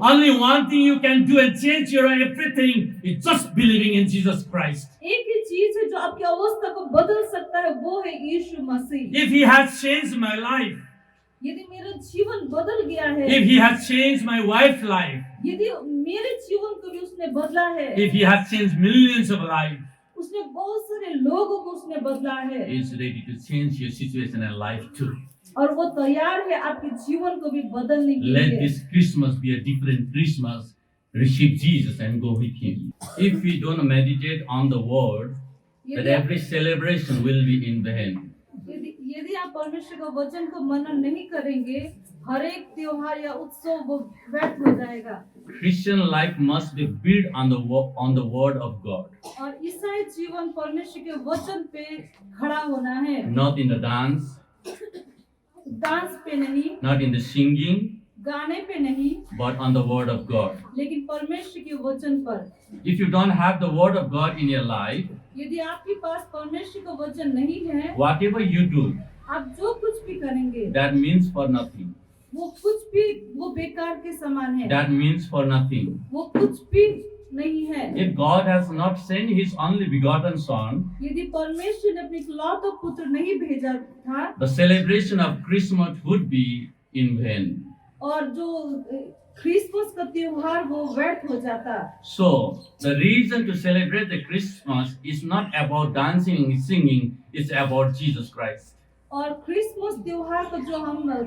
Only one thing you can do and change your everything is just believing in Jesus Christ. एक ही चीज है जो आपकी अवस्था को बदल सकता है, वो है यीशु मसीह। If He has changed my life, यदि मेरा जीवन बदल गया है, if He has changed my wife's life, यदि मेरे जीवन को भी उसने बदला है, if He has changed millions of lives, उसने बहुत सारे लोगों को उसने बदला है, He is ready to change your situation and life too. और वो तैयार है आपके जीवन को भी बदलने के Let लिए। this Christmas be a different Christmas. Receive Jesus and go with Him. If we don't meditate on the Word, that यदि every celebration will be in vain. यदि आप परमेश्वर का वचन को मनन नहीं करेंगे, हर एक त्योहार या उत्सव वो व्यर्थ हो जाएगा। Christian life must be built on the Word of God, और ईसाई जीवन परमेश्वर के वचन पे खड़ा होना है, not in the dance, dance पे नहीं, not in the singing, गाने पे नहीं, but on the Word of God. लेकिन परमेश्वर के वचन पर। If you don't have the Word of God in your life, यदि आपके पास परमेश्वर का वचन नहीं है, whatever you do, आप जो कुछ भी करेंगे that means for nothing. वो कुछ भी वो बेकार के समान है, That means for nothing. वो कुछ भी नहीं है। If God has not sent His only begotten Son, यदि परमेश्वर ने अपने इकलौते पुत्र नहीं भेजा था, the celebration of Christmas would be in vain. और जो क्रिसमस का त्योहार वो व्यर्थ हो जाता। So, the reason to celebrate the Christmas is not about dancing and singing, it's about Jesus Christ. और क्रिसमस त्योहार का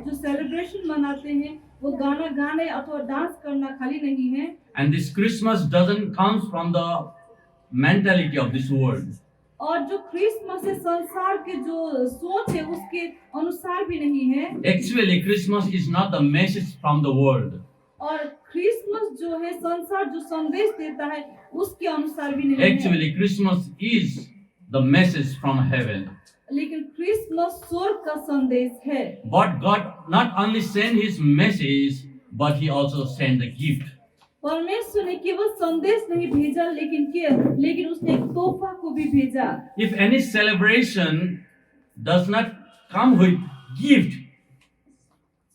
जो सेलिब्रेशन मनाते हैं, वो गाना गाने अथवा डांस करना खाली नहीं है। And this Christmas doesn't come from the mentality of this world. और जो क्रिसमस है संसार के जो सोच है उसके अनुसार भी नहीं है। Actually, Christmas is not the message from the world. और क्रिसमस जो है संसार जो संदेश देता है उसके अनुसार भी नहीं है। Actually, Christmas is the message from heaven. लेकिन क्रिसमस स्वर्ग का संदेश है। But God not only sent His message, but He also sent the gift. परमेश्वर ने केवल संदेश नहीं भेजा, लेकिन उसने एक तोहफा को भी भेजा। If any celebration does not come with gift,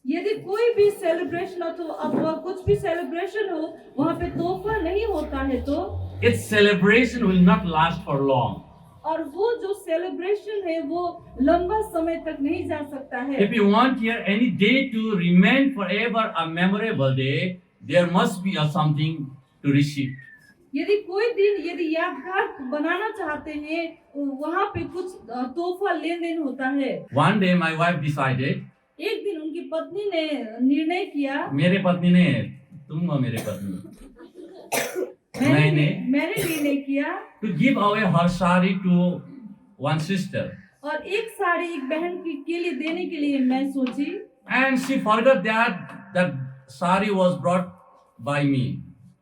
यदि कोई भी सेलिब्रेशन अथवा कुछ भी सेलिब्रेशन हो, वहाँ पे तोहफा नहीं होता है तो its celebration will not last for long. और वो जो सेलिब्रेशन है वो लंबा समय तक नहीं जा सकता है। If you want here any day to remain forever a memorable day, there must be a something to receive. यदि कोई दिन यदि यादगार बनाना चाहते हैं, वहाँ पे कुछ तोहफा लेन देन होता है। One day my wife decided, एक दिन उनकी पत्नी ने निर्णय किया, मेरे पत्नी ने, तुम और मेरे पत्नी, मैंने निर्णय किया to give away her sari to one sister. और एक साड़ी एक बहन के लिए देने के लिए मैं सोची। And she forgot that sari was brought by me.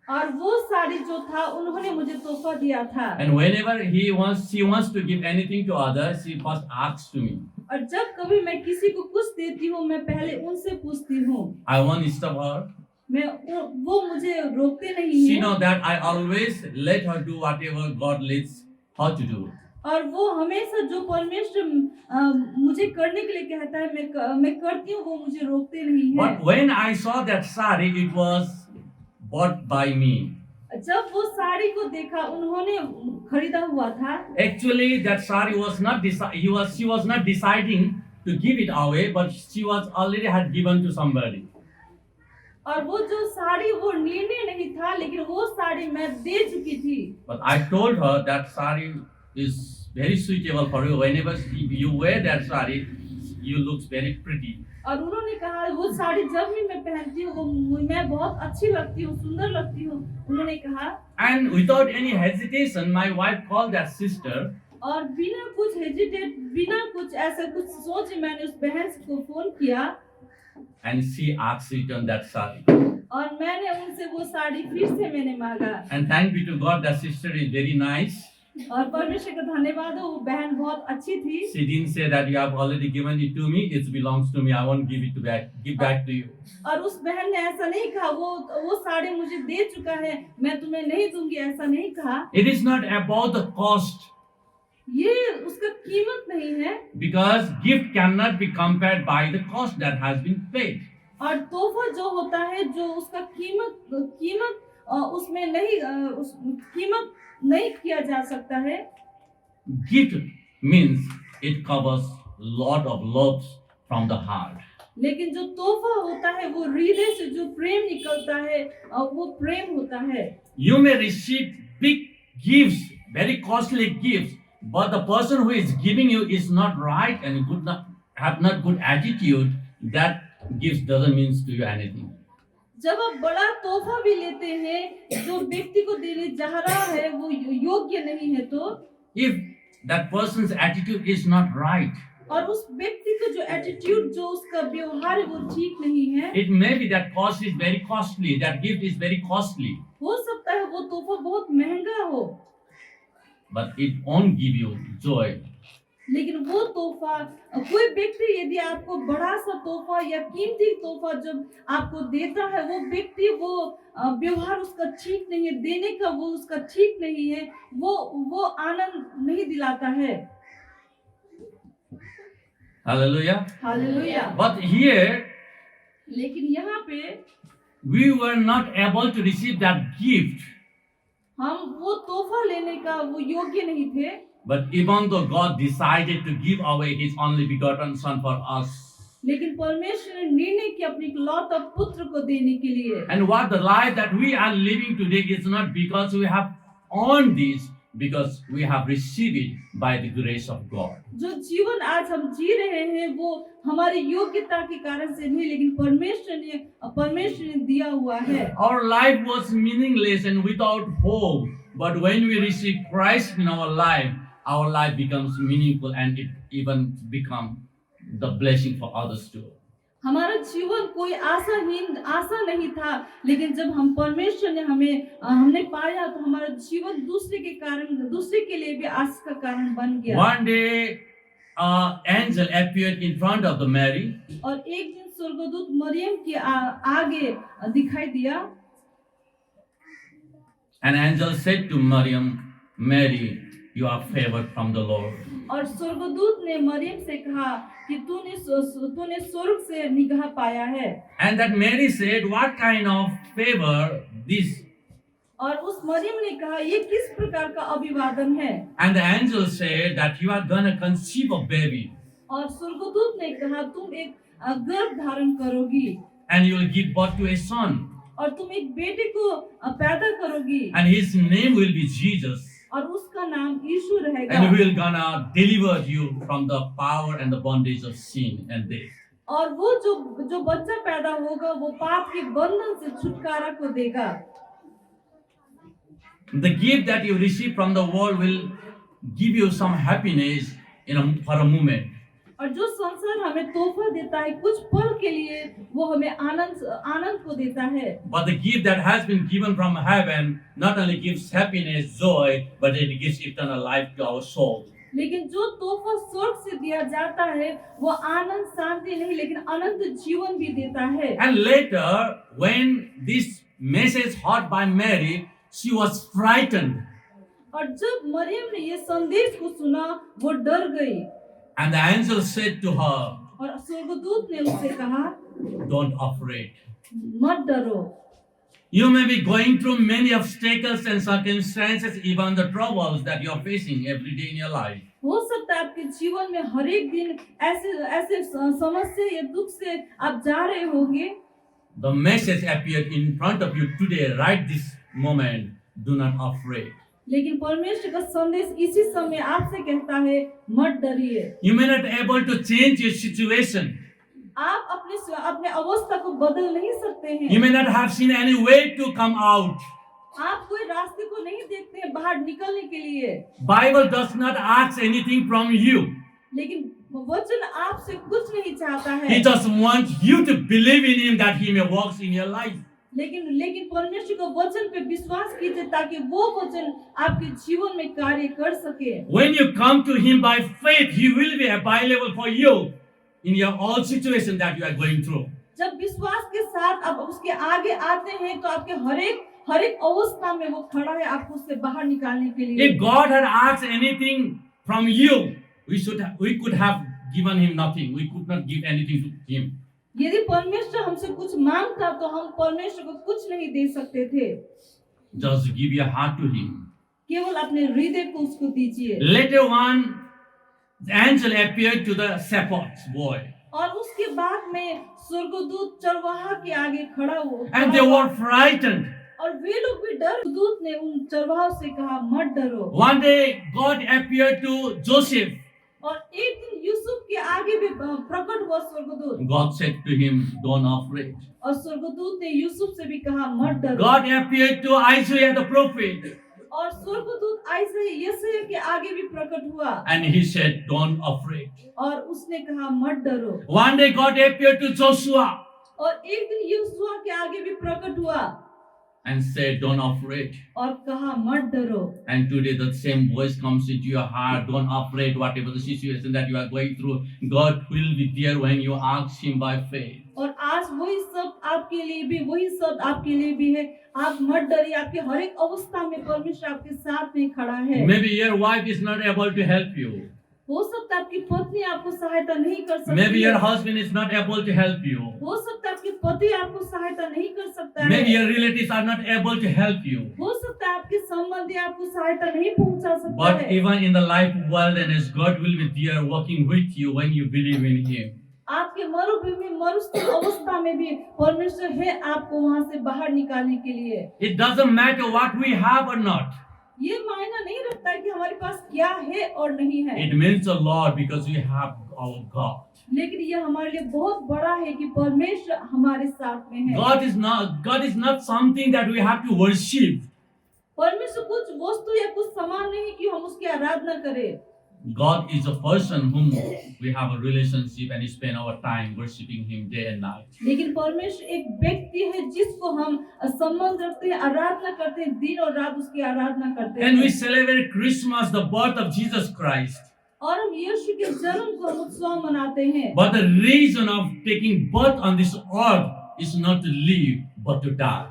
और वो साड़ी जो था उन्होंने मुझे तोहफा दिया था। And whenever she wants to give anything to others, she first asks to me. और जब कभी मैं किसी को कुछ देती हूँ, मैं पहले उनसे पूछती हूँ। I won't stop her. वो मुझे रोकते नहीं She हैं। know that I always let her do whatever God leads her to do. और वो हमेशा जो परमेश्वर मुझे करने के लिए कहता है मैं करती हूँ, वो मुझे रोकते नहीं हैं। But when I saw that sari, it was bought by me. जब वो साड़ी को देखा, उन्होंने खरीदा हुआ था। Actually, that sari was not she was not deciding to give it away, but she was already had given to somebody. और वो जो साड़ी वो निर्णय नहीं था, लेकिन वो साड़ी मैं दे चुकी थी। But I told her that sari is very suitable for you. Whenever you wear that sari, you look very pretty. और उन्होंने कहा वो साड़ी जब भी मैं पहनती हूँ वो मैं बहुत अच्छी लगती हूँ, सुंदर लगती हूँ, उन्होंने कहा। And without any hesitation, my wife called that sister. और बिना कुछ हेजिटेट, बिना कुछ ऐसा कुछ सोचे मैंने उस बहन को फोन किया। And she asked return that sari. और मैंने उनसे वो साड़ी फिर से मैंने मांगा। And thank be to God, that sister is very nice. और परमेश्वर का धन्यवाद हो, वो बहन बहुत अच्छी थी। She didn't say that you have already given it to me, it belongs to me, I won't give it back to you. और उस बहन ने ऐसा नहीं कहा वो साड़ी मुझे दे चुका है, मैं तुम्हें नहीं दूंगी, ऐसा नहीं कहा। It is not about the cost. ये उसका कीमत नहीं है। Because gift cannot be compared by the cost that has been paid. और तोहफा जो होता है जो उसका कीमत उसमें नहीं उस कीमत नहीं किया जा सकता है। Gift means it covers lot of loves from the heart. लेकिन जो तोहफा होता है वो हृदय से जो प्रेम निकलता है वो प्रेम होता है। You may receive big gifts, very costly gifts, but the person who is giving you is not right and have not good attitude. That gift doesn't mean to you anything. जब आप बड़ा तोहफा भी लेते हैं जो व्यक्ति को देने जा रहा है वो योग्य नहीं है तो If that person's attitude is not right, और उस व्यक्ति का जो एटीट्यूड जो उसका व्यवहार है वो ठीक नहीं है, it may be that cost is very costly, that gift is very costly, हो सकता है वो तोहफा बहुत महंगा हो, but it won't give you joy. लेकिन वो तोहफा कोई व्यक्ति यदि आपको बड़ा सा तोहफा या कीमती तोहफा जब आपको देता है वो व्यक्ति वो व्यवहार उसका ठीक नहीं है, देने का वो उसका ठीक नहीं है, वो आनंद नहीं दिलाता है। Hallelujah. हालेलुया। But here लेकिन यहाँ पे we were not able to receive that gift. हम वो तोहफा लेने का वो योग्य नहीं थे, But even though God decided to give away His only begotten Son for us, लेकिन परमेश्वर ने निर्णय किया अपने इकलौता पुत्र को देने के लिए। and what the life that we are living today is not because we have earned this, because we have received it by the grace of God. जो जीवन आज हम जी रहे हैं वो हमारी योग्यता के कारण से नहीं, लेकिन परमेश्वर ने दिया हुआ है। Our life was meaningless and without hope, but when we receive Christ in our life becomes meaningful and it even becomes the blessing for others too. हमारा जीवन कोई आशा नहीं था, लेकिन जब हम परमेश्वर ने हमने पाया तो हमारा जीवन दूसरे के लिए भी आशा का कारण बन गया। One day, an angel appeared in front of the Mary, और एक दिन स्वर्गदूत मरियम के आगे दिखाई दिया। an angel said to Mary, you are favored from the Lord. और स्वर्गदूत ने मरियम से कहा कि तूने स्वर्ग से निगाह पाया है। And that Mary said, what kind of favor this? और उस मरियम ने कहा ये किस प्रकार का अभिवादन है। And the angel said that you are going to conceive a baby और स्वर्गदूत ने कहा तुम एक गर्भ धारण करोगी and you will give birth to a son और तुम एक बेटे को पैदा करोगी and his name will be Jesus. और उसका नाम यीशु रहेगा। And we will gonna deliver you from the power and the bondage of sin and death. और वो जो बच्चा पैदा होगा वो पाप के बंधन से छुटकारा को देगा। The gift that you receive from the world will give you some happiness for a moment. और जो संसार हमें तोहफा देता है कुछ पल के लिए वो हमें आनंद को देता है। But the gift that has been given from heaven not only gives happiness, joy, but it gives eternal life to our soul. लेकिन जो तोहफा स्वर्ग से दिया जाता है वो आनंद शांति नहीं लेकिन अनंत जीवन भी देता है। And later, when this message heard by Mary, she was frightened. और जब मरियम ने ये संदेश को सुना वो डर गई। And the angel said to her, और स्वर्गदूत ने उससे कहा don't afraid. मत डरो। You may be going through many obstacles and circumstances, even the troubles that you are facing every day in your life. हो सकता है आपके जीवन में हर एक दिन ऐसे समस्या या दुख से आप जा रहे होंगे। The message appeared in front of you today, right this moment. Do not afraid. लेकिन परमेश्वर का संदेश इसी समय आपसे कहता है मत डरिए। You may not able to change your situation. आप अपने अवस्था को बदल नहीं सकते हैं। You may not have seen any way to come out. आप कोई रास्ते को नहीं देखते हैं बाहर निकलने के लिए। Bible does not ask anything from you. लेकिन वचन आपसे कुछ नहीं चाहता है। He just wants you to believe in Him that He may work in your life. लेकिन परमेश्वर के वचन पे विश्वास कीजिए ताकि वो वचन आपके जीवन में कार्य कर सके। When you come to Him by faith, He will be available for you in your all situation that you are going through. जब विश्वास के साथ आप उसके आगे आते हैं तो आपके हर एक अवस्था में वो खड़ा है आपको उससे बाहर निकालने के लिए। If God had asked anything from you, we could have given Him nothing. We could not give anything to Him. यदि परमेश्वर हमसे कुछ मांगता तो हम परमेश्वर को कुछ नहीं दे सकते थे। Just give your heart to Him. केवल अपने हृदय को उसको दीजिए। Later on, the angel appeared to the shepherd's boy. और उसके बाद में स्वर्गदूत चरवाहा के आगे खड़ा हुआ And they were frightened. और वे लोग भी डर। दूत ने उन चरवाहों से कहा मत डरो। One day, God appeared to Joseph. और एक दिन यूसुफ के आगे भी प्रकट हुआ स्वर्गदूत। God said to him, "Don't afraid." और स्वर्गदूत ने यूसुफ से भी कहा मत डरो। God appeared to Isaiah the prophet, और स्वर्गदूत यशायाह के आगे भी प्रकट हुआ and he said, "Don't afraid." और उसने कहा मत डरो। One day, God appeared to Joshua और एक दिन यहोशू के आगे भी प्रकट हुआ and said, "Don't afraid." और कहा मत डरो। And today, the same voice comes into your heart. Don't afraid, whatever the situation that you are going through. God will be there when you ask Him by faith. और आज वही शब्द आपके लिए भी है। आप मत डरिए। आपके हर एक अवस्था में परमेश्वर आपके साथ में खड़ा है। Maybe your wife is not able to help you. हो सकता है आपकी पत्नी आपको सहायता नहीं कर सकती Maybe है। your husband is not able to help you. हो सकता है आपके पति आपको सहायता नहीं कर सकता Maybe है। your relatives are not able to help you. हो सकता है आपके संबंधी आपको सहायता नहीं पहुंचा सकता But है। even in the life wilderness, God will be there working with you when you believe in Him. आपके मरुभूमि मरुस्थल अवस्था में भी परमेश्वर है आपको वहां से बाहर निकालने के लिए। It doesn't matter what we have or not. ये मायना नहीं रखता है कि हमारे पास क्या है और नहीं है। It means a lot because we have our God. लेकिन ये हमारे लिए बहुत बड़ा है कि परमेश्वर हमारे साथ में है। God is not something that we have to worship. परमेश्वर कुछ वस्तु या कुछ सामान नहीं कि हम उसकी आराधना करें। God is a person whom we have a relationship and spend our time worshiping Him day and night. लेकिन परमेश्वर एक व्यक्ति है जिसको हम संबंध रखते हैं, आराधना करते हैं, दिन और रात उसकी आराधना करते And we हैं। celebrate Christmas, the birth of Jesus Christ. और हम यीशु के जन्म को हम उत्सव मनाते हैं। But the reason of taking birth on this earth is not to live but to die.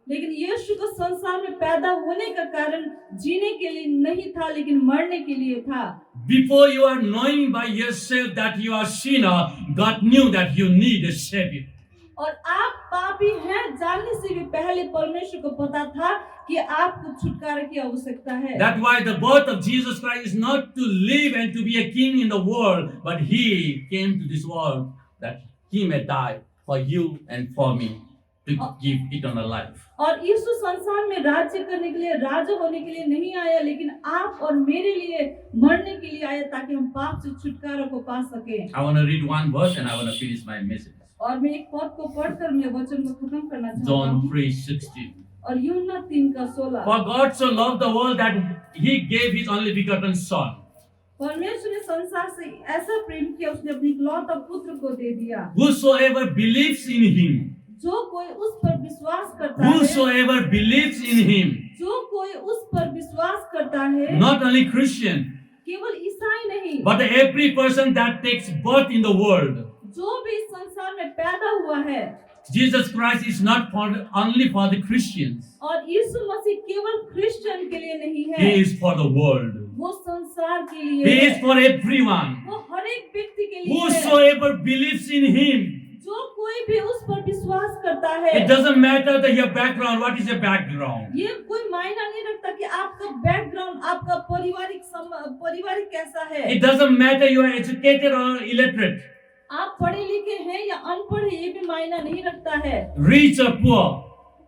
लेकिन यीशु को संसार में पैदा होने का कारण जीने के लिए नहीं था लेकिन मरने के लिए था। Before you are knowing by yourself that you are sinner, God knew that you need a savior. और आप पापी हैं जानने से भी पहले परमेश्वर को पता था कि आपको छुटकारा की आवश्यकता है। That's why the birth of Jesus Christ is not to live and to be a king in the world, but He came to this world that He may die for you and for me to give eternal life. और यीशु संसार में राज्य करने के लिए, राजा होने के लिए नहीं आया लेकिन आप और मेरे लिए मरने के लिए आया ताकि हम पाप से छुटकारा को पा सकें। I want to read one verse and I want to finish my message. और मैं एक पद को पढ़कर मैं वचन को खत्म करना चाहता John हूँ। 3:16. और यूहन्ना 3:16। For God so loved the world that He gave His only begotten Son. परमेश्वर ने संसार से ऐसा प्रेम किया उसने अपने इकलौता पुत्र को दे दिया। Whosoever believes in Him, जो कोई उस पर विश्वास करता है, whosoever believes in Him, जो कोई उस पर विश्वास करता है, not only Christian, केवल ईसाई नहीं, but every person that takes birth in the world. जो भी इस संसार में पैदा हुआ है। Jesus Christ is not only for the Christians. और यीशु मसीह केवल क्रिश्चियन के लिए नहीं है, He is for the world. वो संसार के लिए He है, is for everyone. वो हर एक व्यक्ति के लिए है। Whosoever believes in Him. जो कोई भी उस पर विश्वास करता है। It doesn't matter that your background. What is your background? ये कोई मायना नहीं रखता कि आपका बैकग्राउंड, आपका पारिवारिक कैसा है। It doesn't matter you are educated or illiterate, आप पढ़े लिखे हैं या अनपढ़ है, ये भी मायना नहीं रखता है। rich or poor,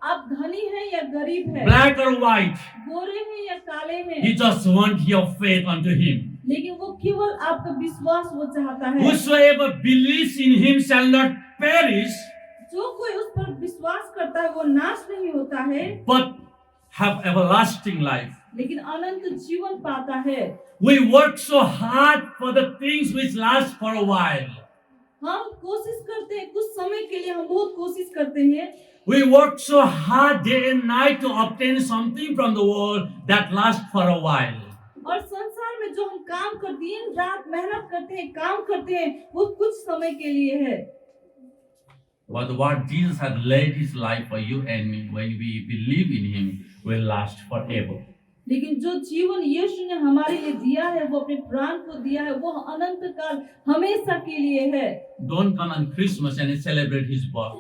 आप धनी हैं या गरीब हैं, black or white. गोरे हैं या काले हैं, He just wants your faith unto Him. लेकिन वो केवल आपका विश्वास वो चाहता है। Whosoever believes in Him shall not perish, जो कोई उस पर विश्वास करता है वो नाश नहीं होता है but have everlasting life. लेकिन अनंत जीवन पाता है। We work so hard for the things which last for a while. हम कोशिश करते हैं, कुछ समय के लिए हम बहुत कोशिश करते हैं। We work so hard day and night to obtain something from the world that lasts for a while. और संसार में जो हम काम कर दिन रात मेहनत करते हैं, काम करते हैं, वो कुछ समय के लिए है। But what Jesus had laid His life for you and me, when we believe in Him, will last forever. लेकिन जो जीवन यीशु ने हमारे लिए दिया है, वो अपने प्राण को दिया है, वो अनंत काल हमेशा के लिए है। Don't come on Christmas and celebrate his birth.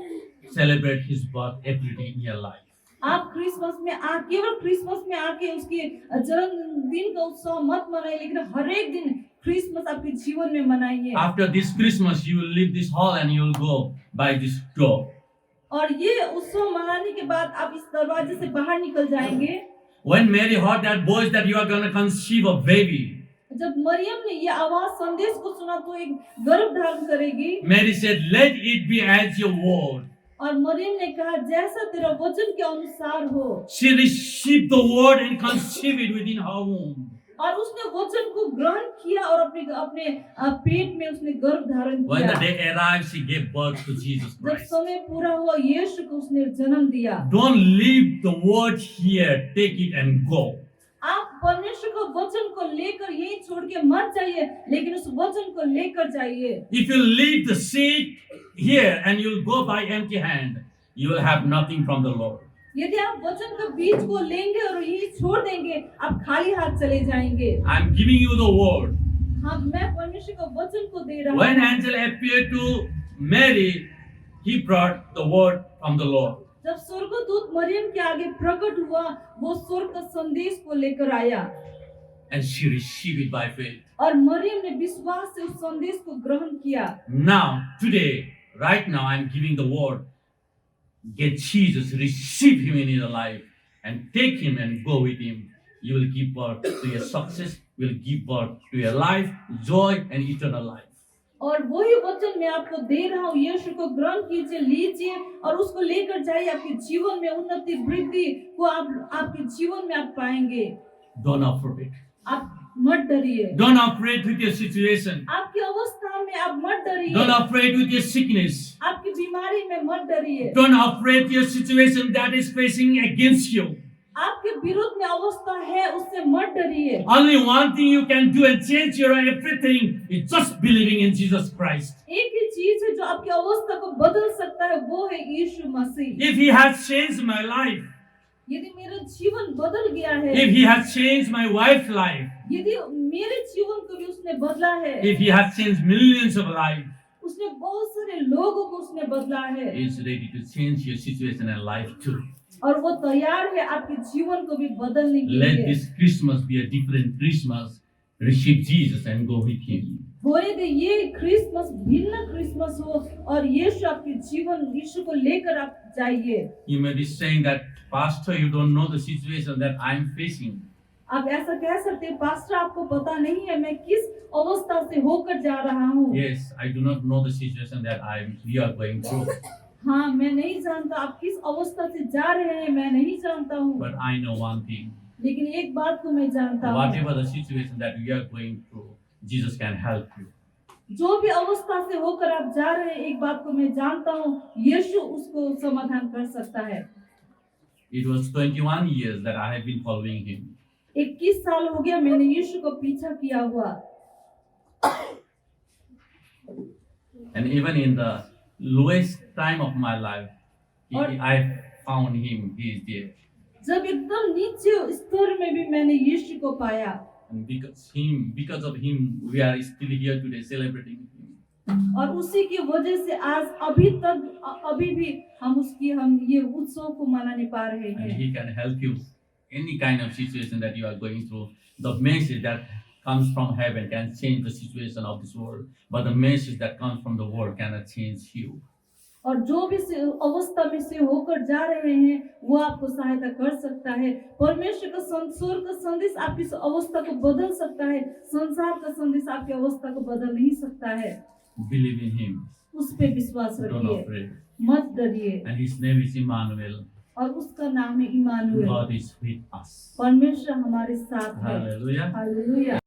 Celebrate his birth every day in your life. आप केवल क्रिसमस में आके उसके जन्मदिन का उत्सव मत मनाइए, लेकिन हर एक दिन क्रिसमस आपके जीवन में मनाइए। After this Christmas, you will leave this hall and you will go by this door. और ये उत्सव मनाने के बाद आप इस दरवाजे से बाहर निकल जाएंगे। When Mary heard that voice that you are going to conceive a baby, जब मरियम ने ये आवाज संदेश को सुना तो एक गर्भ धारण करेगी, Mary said, "Let it be as your word." और मरियम ने कहा जैसा तेरा वचन के अनुसार हो। She received the word and conceived it within her womb. और उसने वचन को ग्रहण किया और अपने पेट में उसने गर्भ धारण When the किया। day arrived, she gave birth to Jesus जब Christ. समय पूरा हुआ, यीशु को उसने जन्म दिया। Don't leave the word here. Take it and go. आप परमेश्वर के वचन को लेकर यही छोड़ के मत जाइए, लेकिन उस वचन को लेकर जाइए। If you leave the seed here and you'll go by empty hand, you will have nothing from the Lord. यदि आप वचन के बीज को लेंगे और यही छोड़ देंगे, आप खाली हाथ चले जाएंगे। I'm giving you the word. हाँ, मैं परमेश्वर के वचन को दे रहा When हूँ। angel appeared to Mary, he brought the word from the Lord. जब स्वर्गदूत मरियम के आगे प्रकट हुआ, वो स्वर्ग का संदेश को लेकर आया And she received it by faith. और मरियम ने विश्वास से उस संदेश को ग्रहण किया। Now, today, right now, I'm giving the word. Get Jesus, receive him in your life, and take him and go with him. You will give birth to your success, you will give birth to your life, joy, and eternal life. और वही वचन मैं आपको दे रहा हूँ, यीशु को ग्रहण कीजिए, लीजिए और उसको लेकर जाइए। आपके जीवन में उन्नति वृद्धि को आपके जीवन में आप पाएंगे। Don't afraid. आप मत डरिए। Don't afraid with your situation. आपकी अवस्था में आप मत डरिए। Don't afraid with your sickness. आपकी बीमारी में मत डरिए। Don't afraid your situation that is facing against you. आपके विरुद्ध में अवस्था है, उससे मत डरिए। Only one thing you can do and change your everything is just believing in Jesus Christ. एक ही चीज है जो आपकी अवस्था को बदल सकता है, वो है यीशु मसीह। If he has changed my life, यदि मेरा जीवन बदल गया है, if he has changed my wife's life, यदि मेरे जीवन को भी उसने बदला है, if he has changed millions of lives, उसने बहुत सारे लोगों को उसने बदला है, he is ready to change your situation and life too. और वो तैयार है आपके जीवन को भी बदलने के Let लिए। this Christmas be a different Christmas. Receive Jesus and go with him. होने दे ये क्रिसमस भिन्न क्रिसमस हो और यीशु आपके जीवन, यीशु को लेकर आप जाइए। You may be saying that, Pastor, you don't know the situation that I'm facing. आप ऐसा कह सकते हैं, पास्टर आपको पता नहीं है मैं किस अवस्था से होकर जा रहा हूँ। Yes, I do not know the situation that we are going through. हाँ, मैं नहीं जानता आप किस अवस्था से जा रहे हैं, मैं नहीं जानता हूँ। But I know one thing. लेकिन एक बात को मैं जानता हूँ, Whatever the situation that we are going through, Jesus can help you. जो भी अवस्था से होकर आप जा रहे हैं, एक बात को मैं जानता हूँ, यीशु उसको समाधान कर सकता है। It was 21 years that I have been following him. 21 साल हो गया मैंने यीशु को पीछा किया हुआ। And even in the lowest time of my life, I found him. He is there. जब एकदम नीचे स्तर में भी मैंने यीशु को पाया, And because of him, we are still here today celebrating him. और उसी की वजह से आज अभी भी हम ये उत्सव को मनाने पा रहे And हैं। he can help you any kind of situation that you are going through. The message that comes from heaven can change the situation of this world, but the message that comes from the world cannot change you. और जो भी अवस्था में से होकर जा रहे हैं, वो आपको सहायता कर सकता है। परमेश्वर का स्वर्ग का संदेश आपकी अवस्था को बदल सकता है, संसार का संदेश आपकी अवस्था को बदल नहीं सकता है। Believe in him. उस पे विश्वास Don't रखिए, afraid. मत डरिए। And his name is Emmanuel. और उसका नाम है Emmanuel. God is with us. परमेश्वर हमारे साथ है। Hallelujah. हालेलुया।